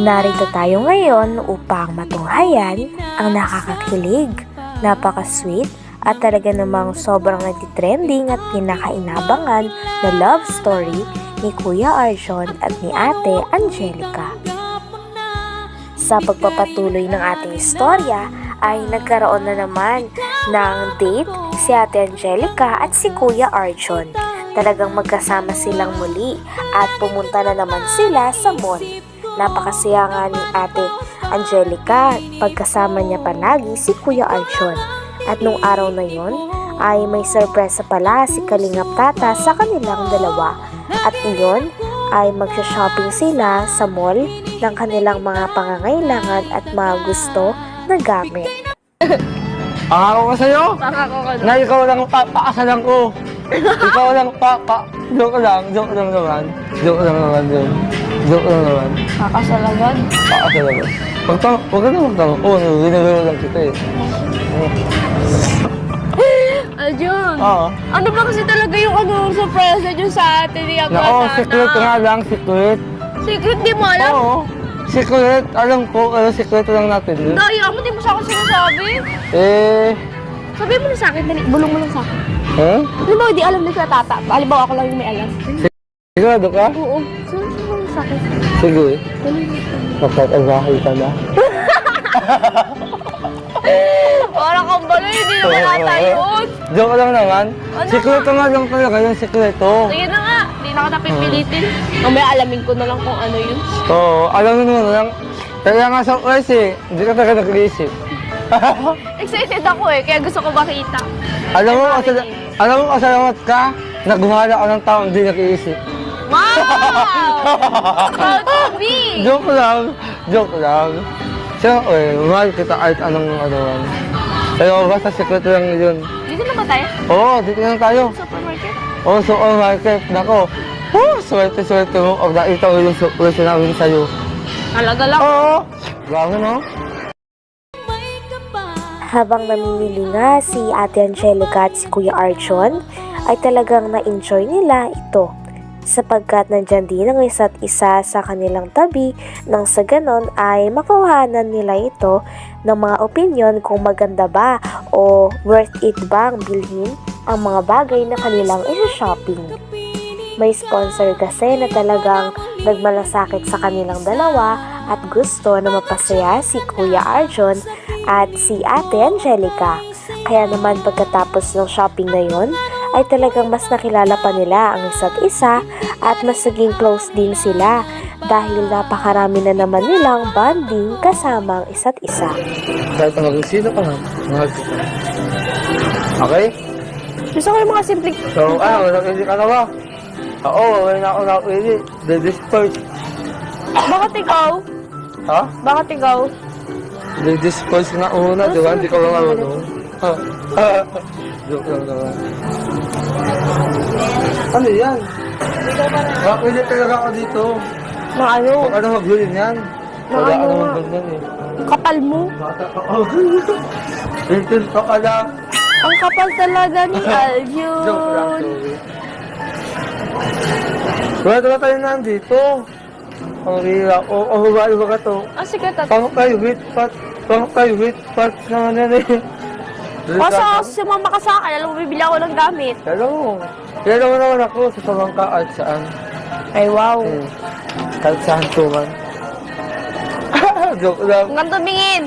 Narito tayo ngayon upang matunghayan ang nakakakilig, napaka-sweet at talaga namang sobrang nagtitrending at pinakainabangan na love story ni Kuya Arjon at ni Ate Angelica. Sa pagpapatuloy ng ating istorya ay nagkaroon na naman ng date si Ate Angelica at si Kuya Arjon. Talagang magkasama silang muli at pumunta na naman sila sa mall. Napakasaya nga ni Ate Angelica pagkasama niya palagi si Kuya Arjon. At nung araw na yon ay may sorpresa pala si Kalingap Tata sa kanilang dalawa. At iyon ay magsha-shopping sila sa mall ng kanilang mga pangangailangan at mga gusto na gamit. Pangako ko sa'yo, Pangako ko na ikaw lang papakasalan ko. Ikaw lang joke lang naman. Joke lang naman. Kakasalagan. Pakakasalan ko. Huwag ka na magtanong. Oo, ginagano lang kita eh. Arjon, Oo. ano ba kasi talaga yung surprise niyo sa atin ni Abba Oo, Tata? secret nga lang, secret. Secret, di mo alam? Oo. Secret, alam ko, secret lang natin. Daya mo, di mo sa akin sinasabi. Sabihin mo na sa akin, dali, bulong mo lang sa akin. Ano ba, di alam ni sa Tata? Halimbawa ako lang yung may alam. Sigurado ka? Oo. Sabihin mo lang sa akin. Sige. Dali. Magkakabahay ka na. Parang kang baloy, hindi naman ata yun. Joke lang naman. Ano Sikreto nga lang talaga yung sikreto. Sige na nga, hindi na kita pipilitin. Mamaya alamin ko na lang kung ano yun. Oo, alam mo naman lang. Kaya nga surprise eh. Hindi ka talaga nag-iisip. Excited ako eh, kaya gusto ko makita. Alam mo, kasalamat ka na gumawa ka ng taong hindi nag-iisip. Wow! Proud to be! Joke lang. Siyempre, mahal kita kahit anong ano. Pero basta sikreto lang yun. Dito na ba tayo? Oo, dito lang tayo. Supermarket? Oo, supermarket. Nako. Swerte mo. Pag nakita mo yung surprise na namin sa'yo. Talaga lang. Oo. Grabe no? Habang namimili nga si Ate Angelica at si Kuya Arjon ay talagang na-enjoy nila ito sapagkat nandyan din ang isa't isa sa kanilang tabi nang sa ganon ay makuhanan nila ito ng mga opinion kung maganda ba o worth it bang bilhin ang mga bagay na kanilang isa-shopping. May sponsor kasi na talagang nagmalasakit sa kanilang dalawa at gusto na mapasaya si Kuya Arjon at si Ate Angelica. Kaya naman pagkatapos ng shopping na yon ay talagang mas nakilala pa nila ang isa't isa at mas naging close din sila dahil napakarami na naman nilang bonding kasama ang isa't isa. Kahit maging sino ka nga, mahal kita. Okay? Gusto ko yung mga simple... So, hindi ka na ba? Oo, wala na ako napili. The disperse. Bakit ikaw? Ha? Bakit ikaw? The disperse na una, di ba? Hindi ka lang ano. Joke lang naman. Ano yan? Napili talaga ako dito. Na ano? Kung ano magbili niyan? Wala ano ano nga? ganyan eh. Ang kapal mo. Bata ka ako. Intin ka pala. Ang kapal talaga ni Joke lang, Aljun. sorry. Wala tayo nandito. Ang rila. O babae ba ka to? Ah, sige, Tata. Pangok kayo with parts naman yan eh. Basta sumama ka sa akin, alam mo, bibili ako ng gamit. Hello. Kaya mo naman ako sa Samangka at saan. Ay, wow. Kahit saan tuman. Joke lang. Hanggang tumingin.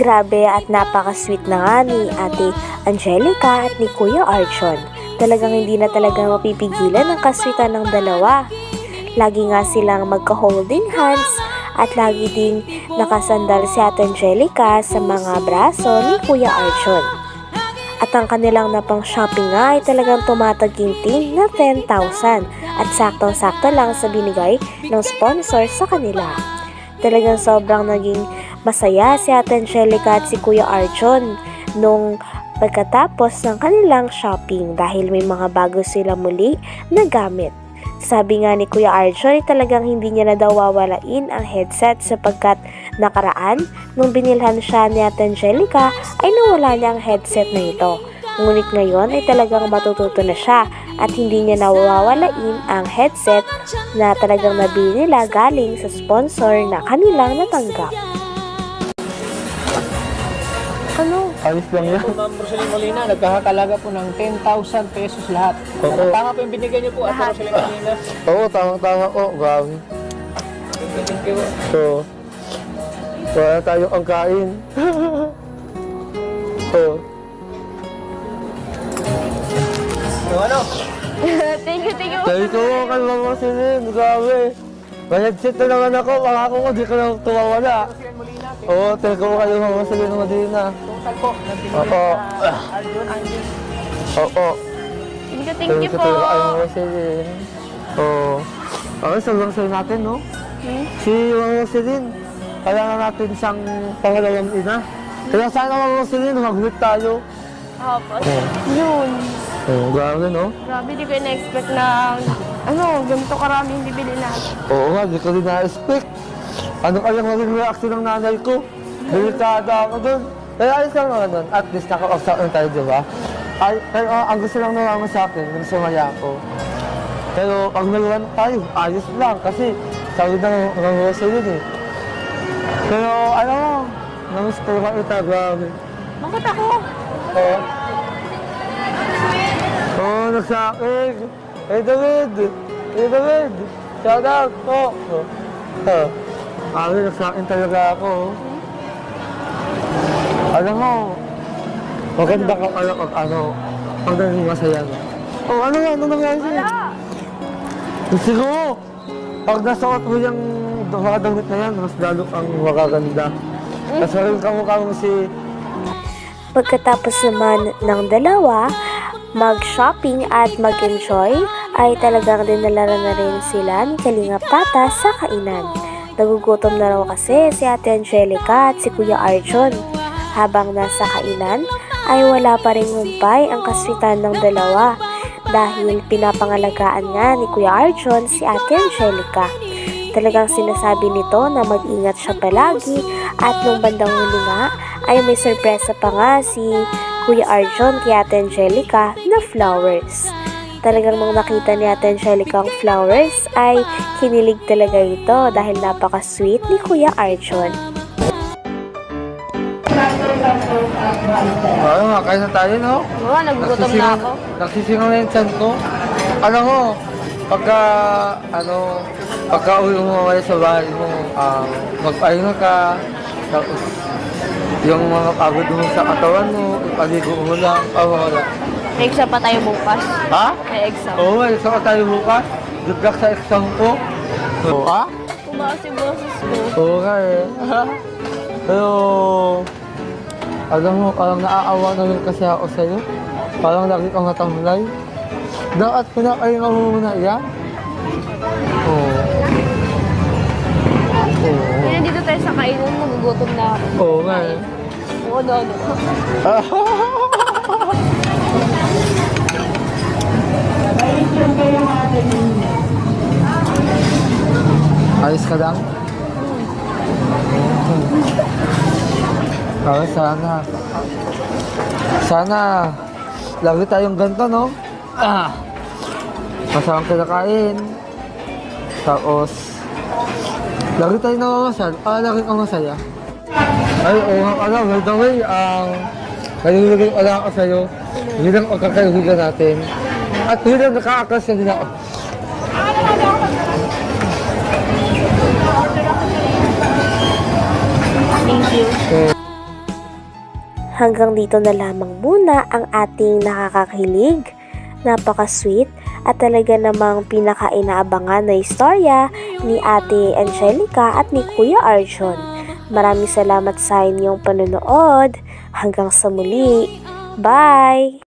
Grabe at napaka-sweet na nga ni Ate Angelica at ni Kuya Arjon. Talagang hindi na talaga mapipigilan ang kaswitan ng dalawa. Lagi nga silang magka-holding hands at lagi ding nakasandal si Ate Angelica sa mga braso ni Kuya Arjon. At ang kanilang napang shopping nga ay talagang tumataginting na 10,000 at saktong-sakto lang sa binigay ng sponsor sa kanila. Talagang sobrang naging masaya si Ate Angelica at si Kuya Arjon nung pagkatapos ng kanilang shopping dahil may mga bago sila muli na gamit. Sabi nga ni Kuya Arjon ay talagang hindi niya na daw wawalain ang headset sapagkat nakaraan nung binilhan siya ni Ate Angelica ay nawala niya ang headset na ito. Ngunit ngayon ay talagang matututo na siya at hindi niya nawawalain ang headset na talagang nabili nila galing sa sponsor na kanilang natanggap. Ano? Ayos lang yan. Ma'am Rosalie Molina, nagkakalaga po ng 10,000 pesos lahat. Oo. Tama po yung binigay niyo po, Ate Rosalie Molina. Oo, tama po. Grabe. Thank you. So, wala tayong ang kain. Oo. So ano? Thank you. Dahil ko kay Mama Celine, grabe. May headset na naman ako, pangako ko, di ko na tumawala. Rosalie Molina, Oo, thank you kayo Mama Celine Medina. total po. Oo. Arjun. Oo. Thank you po. Kayo Mama Celine. Oo. Okay, sobrang sayo natin, no? Si Mama Celine, kailangan natin siyang pangalawang ina. Kaya sana Mama Celine, mag-meet tayo. Opo. Yun. Oo, grabe, no? Grabe, di ko na-expect na, ganito karami yung bibili natin. Oo nga, di ko rin na-expect. Ano kayang maging reaction ng nanay ko? Delikada ako dun. Kaya ayos lang naman nun. At least naka-offset na tayo, di ba? Pero ang gusto lang naman sa akin, nung sumaya ako. Pero pag nalawan tayo, ayos lang. Kasi sabi na ng Rosalie eh. Pero ano mo, namiss ko yung ita, grabe. Bakit ako? Oo. Oo, nagsakig. Hey David! Hey David! Shout out po! Sabi, nagsakin talaga ako. Alam mo, maganda ka pala pag pag naging masaya ka. Oh, ano nangyari sa'yo? Siguro, pag nasuot mo yung mga damit na yan, mas lalo kang makaganda. Tapos rin kamukha mo si... Pagkatapos naman ng dalawa, mag-shopping at mag-enjoy, ay talagang dinala na rin sila ni Kalingap Tata sa kainan. Nagugutom na raw kasi si Ate Angelica at si Kuya Arjon. Habang nasa kainan, ay wala pa rin humpay ang kaswitan ng dalawa dahil pinapangalagaan nga ni Kuya Arjon si Ate Angelica. Talagang sinasabi nito na mag-ingat siya palagi at nung bandang huli nga ay may sorpresa pa nga si Kuya Arjon kay Ate Angelica na flowers. Talagang nung nakita ni Ate Angelica ang flowers ay kinilig talaga ito dahil napaka-sweet ni Kuya Arjon. Oo nga, kain na tayo, no? Oo, nagugutom na ako. Nagsisingaw na yung tiyan ko. Alam mo, pagka uwi mo mamaya sa bahay mo, magpahinga ka, tapos yung mga pagod mo sa katawan mo, ipaligo mo lang, wala. May exam pa tayo bukas. Ha? May exam. Oo, may exam ka tayo bukas. Good luck sa exam ko. Oo, ha? Tumakas yung boses ko. Oo nga eh. Pero, alam mo, parang naaawa na rin kasi ako sa'yo. Parang lagi kang natamlay. Dapat pinakain mo muna yan. Oo. Oo. Kaya dito tayo sa kainan, nagugutom na ako. Oo nga eh. Oo, ano. Ayos ka lang? Okay, sana lagi tayong ganito, no? Masarang kinakain. Tapos lagi tayong namamasal. Lagi kang masaya. Ay, oo nga pala, by the way, nalilagay ko lang ako sa'yo bilang pagkakaibigan natin. At bilang nakaakas na din ako. Thank you. Hanggang dito na lamang muna ang ating nakakakilig, napaka-sweet at talaga namang pinaka-inaabangan na istorya ni Ate Angelica at ni Kuya Arjon. Maraming salamat sa inyong panonood. Hanggang sa muli. Bye!